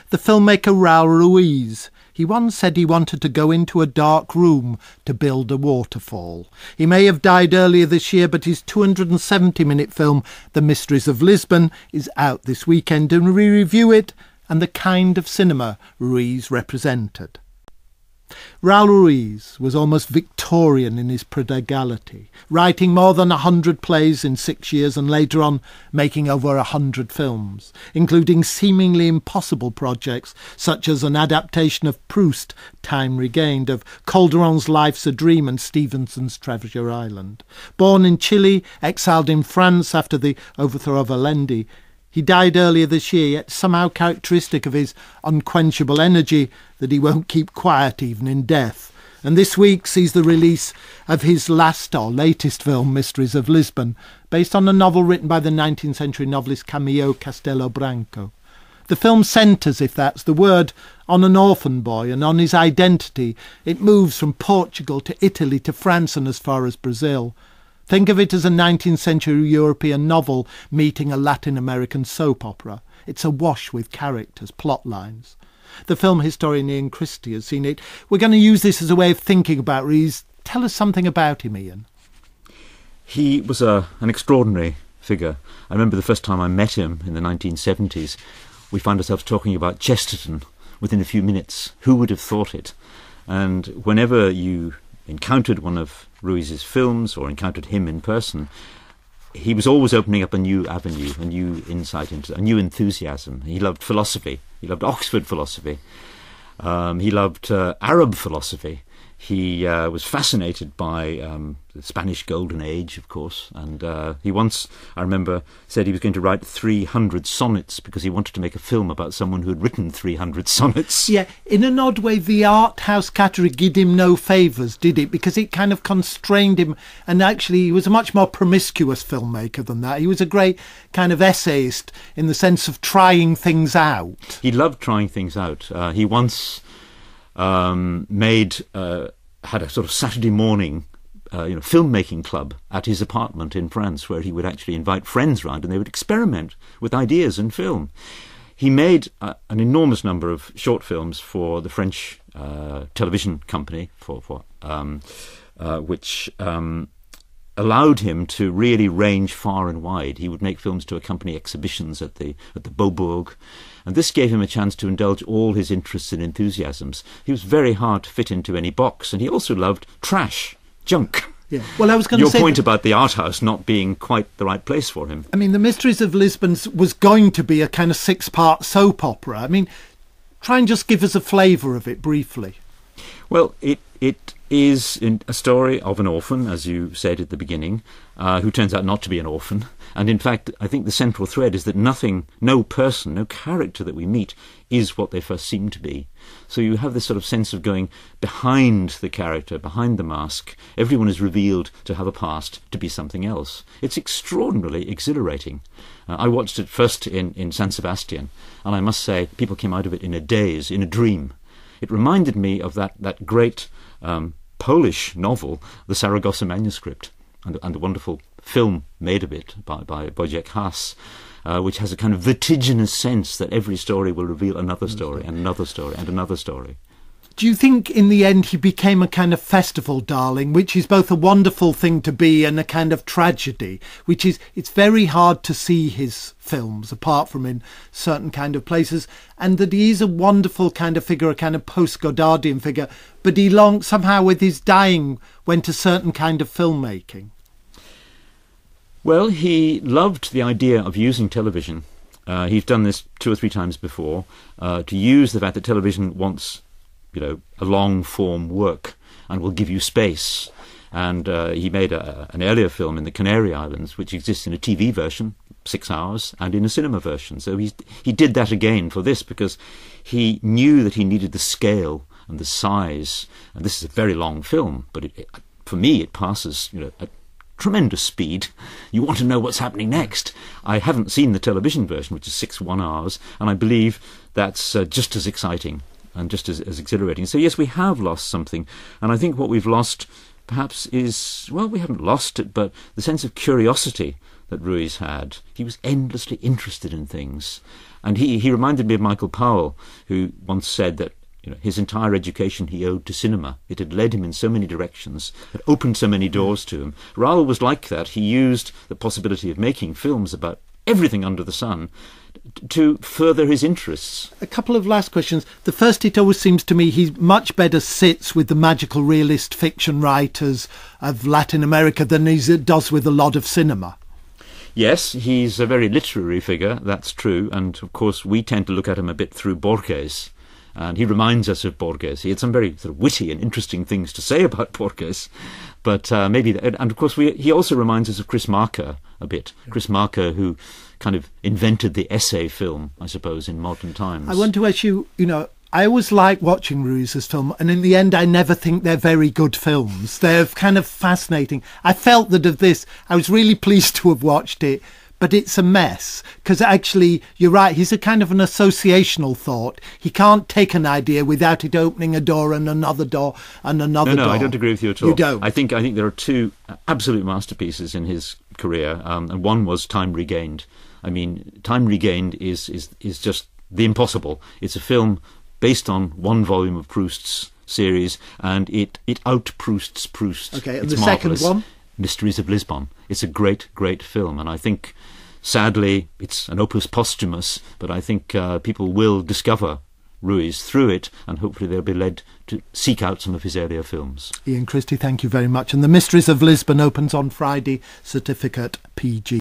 the filmmaker Raúl Ruiz. He once said he wanted to go into a dark room to build a waterfall. He may have died earlier this year, but his 270-minute film, The Mysteries of Lisbon, is out this weekend, and we review it and the kind of cinema Ruiz represented. Raúl Ruiz was almost Victorian in his prodigality, writing more than 100 plays in 6 years and later on making over 100 films, including seemingly impossible projects such as an adaptation of Proust, Time Regained, of Calderon's Life's a Dream and Stevenson's Treasure Island. Born in Chile, exiled in France after the overthrow of Allende, he died earlier this year, yet somehow characteristic of his unquenchable energy that he won't keep quiet even in death. And this week sees the release of his latest film, Mysteries of Lisbon, based on a novel written by the 19th century novelist Camilo Castelo Branco. The film centres, if that's the word, on an orphan boy and on his identity. It moves from Portugal to Italy to France and as far as Brazil. Think of it as a 19th century European novel meeting a Latin American soap opera. It's awash with characters, plot lines. The film historian Ian Christie has seen it. We're going to use this as a way of thinking about Ruiz. Tell us something about him, Ian. He was an extraordinary figure. I remember the first time I met him in the 1970s. We found ourselves talking about Chesterton within a few minutes. Who would have thought it? And whenever you encountered one of Ruiz's films or encountered him in person, he was always opening up a new avenue, a new insight into a new enthusiasm. He loved philosophy. He loved Oxford philosophy. He loved Arab philosophy. He was fascinated by the Spanish Golden Age, of course, and he once, I remember, said he was going to write 300 sonnets because he wanted to make a film about someone who had written 300 sonnets. Yeah, in an odd way, the art house category did him no favours, did it? Because it kind of constrained him, and actually he was a much more promiscuous filmmaker than that. He was a great kind of essayist in the sense of trying things out. He loved trying things out. He once had a sort of Saturday morning filmmaking club at his apartment in France, where he would actually invite friends round and they would experiment with ideas in film. He made an enormous number of short films for the French television company, which allowed him to really range far and wide. He would make films to accompany exhibitions at the Beaubourg, and this gave him a chance to indulge all his interests and enthusiasms. He was very hard to fit into any box, and he also loved trash, junk. Yeah. Well, I was going to say your point about the art house not being quite the right place for him. I mean, The Mysteries of Lisbon was going to be a kind of 6-part soap opera. I mean, try and just give us a flavour of it briefly. Well, it is a story of an orphan, as you said at the beginning, who turns out not to be an orphan. And in fact, I think the central thread is that no person, no character that we meet is what they first seem to be. So you have this sort of sense of going behind the character, behind the mask. Everyone is revealed to have a past, to be something else. It's extraordinarily exhilarating. I watched it first in San Sebastian, and I must say people came out of it in a daze, in a dream. It reminded me of that great Polish novel, The Saragossa Manuscript, and the wonderful film made of it by Wojciech Haas, which has a kind of vertiginous sense that every story will reveal another story and another story and another story. Do you think in the end he became a kind of festival darling, which is both a wonderful thing to be and a kind of tragedy, which is, it's very hard to see his films apart from in certain kind of places, and that he is a wonderful kind of figure, a kind of post-Godardian figure, but he somehow with his dying went a certain kind of filmmaking? Well, he loved the idea of using television. He's done this 2 or 3 times before, to use the fact that television wants a long-form work and will give you space. And he made an earlier film in the Canary Islands, which exists in a TV version, 6 hours, and in a cinema version. So he did that again for this because he knew that he needed the scale and the size. And this is a very long film, but for me it passes at tremendous speed. You want to know what's happening next. I haven't seen the television version, which is 6 1-hours, and I believe that's just as exciting and just as exhilarating. So yes, we have lost something, and I think what we've lost perhaps is, well, we haven't lost it, but the sense of curiosity that Ruiz had. He was endlessly interested in things, And he reminded me of Michael Powell, who once said that his entire education he owed to cinema. It had led him in so many directions, had opened so many doors to him. Raúl was like that. He used the possibility of making films about everything under the sun to further his interests. A couple of last questions. The first, it always seems to me he much better sits with the magical realist fiction writers of Latin America than he does with a lot of cinema. Yes, he's a very literary figure, that's true, and of course we tend to look at him a bit through Borges. And he reminds us of Borges. He had some very sort of witty and interesting things to say about Borges. But and of course, he also reminds us of Chris Marker a bit. Yeah. Chris Marker, who kind of invented the essay film, I suppose, in modern times. I want to ask you, I always like watching Ruiz's film, and in the end, I never think they're very good films. They're kind of fascinating. I felt that of this, I was really pleased to have watched it, but it's a mess, because actually, you're right, he's a kind of an associational thought. He can't take an idea without it opening a door and another door and another door. No, I don't agree with you at all. You don't? I think there are two absolute masterpieces in his career, and one was Time Regained. I mean, Time Regained is just the impossible. It's a film based on one volume of Proust's series, and it out-Prousts Proust. Okay, and it's the marvellous. second one? Mysteries of Lisbon. It's a great, great film, and I think, sadly, it's an opus posthumus, but I think people will discover Ruiz through it, and hopefully they'll be led to seek out some of his earlier films. Ian Christie, thank you very much. And The Mysteries of Lisbon opens on Friday, certificate PG.